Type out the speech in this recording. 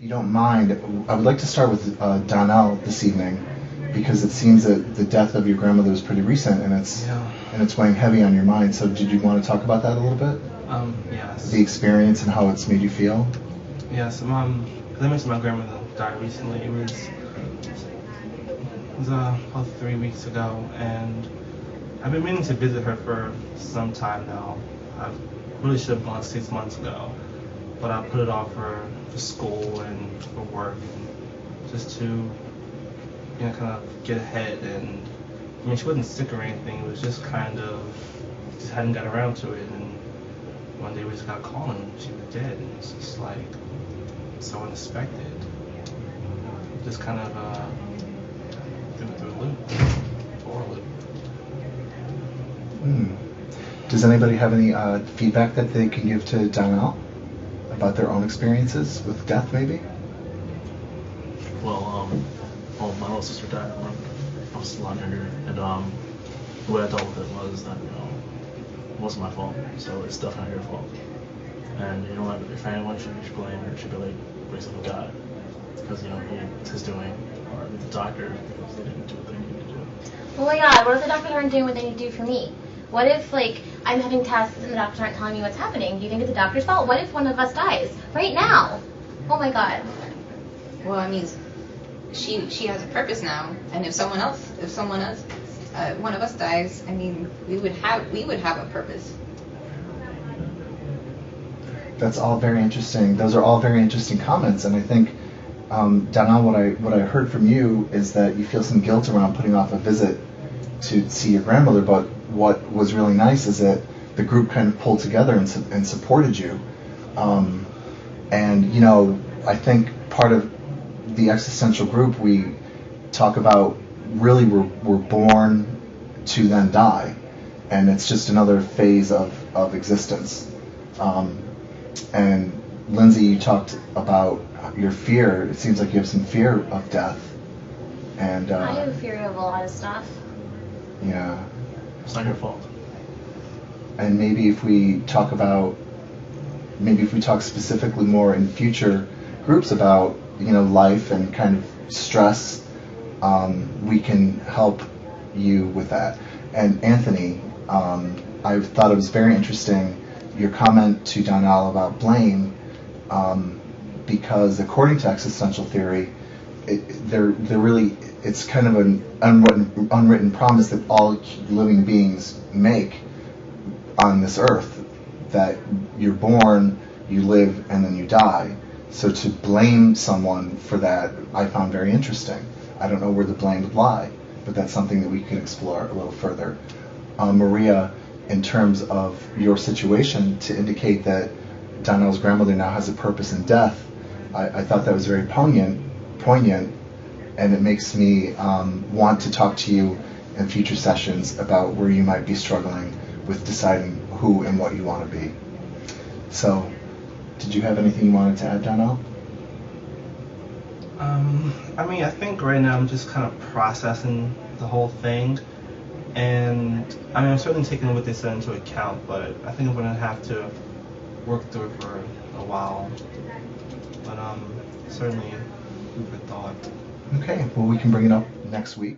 you don't mind, I would like to start with Donnell this evening, because it seems that the death of your grandmother is pretty recent, and it's weighing heavy on your mind. So did you want to talk about that a little bit? Yes. The experience and how it's made you feel? Yes, because I mentioned my grandmother died recently. It was about 3 weeks ago, and I've been meaning to visit her for some time now. I really should have gone 6 months ago, but I put it off for school and for work, and just to kind of get ahead. And I mean, she wasn't sick or anything. It was just just hadn't got around to it. And one day we just got a call and she was dead, and it's just like so unexpected. Just kind of through a loop, or a loop. Does anybody have any feedback that they can give to Donnell about their own experiences with death, maybe? Well, my little sister died when I was a lot younger, and the way I dealt with it was that it wasn't my fault, so it's definitely your fault. And if anyone should be blamed, or should be like raising the God, because it's his doing, or the doctor, because they didn't do what they needed to do. Oh my God, what if the doctors aren't doing what they need to do for me? What if, I'm having tests and the doctors aren't telling me what's happening? Do you think it's the doctor's fault? What if one of us dies right now? Oh my God. Well, I mean, she has a purpose now, and if someone else, one of us dies, I mean, we would have a purpose. That's all very interesting. Those are all very interesting comments, and I think, Donnell, what I heard from you is that you feel some guilt around putting off a visit to see your grandmother, but what was really nice is that the group kind of pulled together and supported you. And I think part of the existential group, we talk about really we're born to then die, and it's just another phase of existence. And Lindsay, you talked about your fear. It seems like you have some fear of death. And I have fear of a lot of stuff. Yeah. It's not your fault. And maybe if we talk specifically more in future groups about life and kind of stress, we can help you with that. And Anthony, I thought it was very interesting your comment to Donnell about blame, because according to existential theory, it's kind of an unwritten promise that all living beings make on this earth, that you're born, you live, and then you die. So to blame someone for that, I found very interesting. I don't know where the blame would lie, but that's something that we can explore a little further. Maria, in terms of your situation, to indicate that Donnell's grandmother now has a purpose in death, I thought that was very poignant, and it makes me want to talk to you in future sessions about where you might be struggling with deciding who and what you want to be. So, did you have anything you wanted to add, Donnell? I mean, I think right now I'm just kind of processing the whole thing, and I mean, I'm certainly taking what they said into account, but I think I'm going to have to work through it for a while. But certainly food for thought. Okay, well, we can bring it up next week.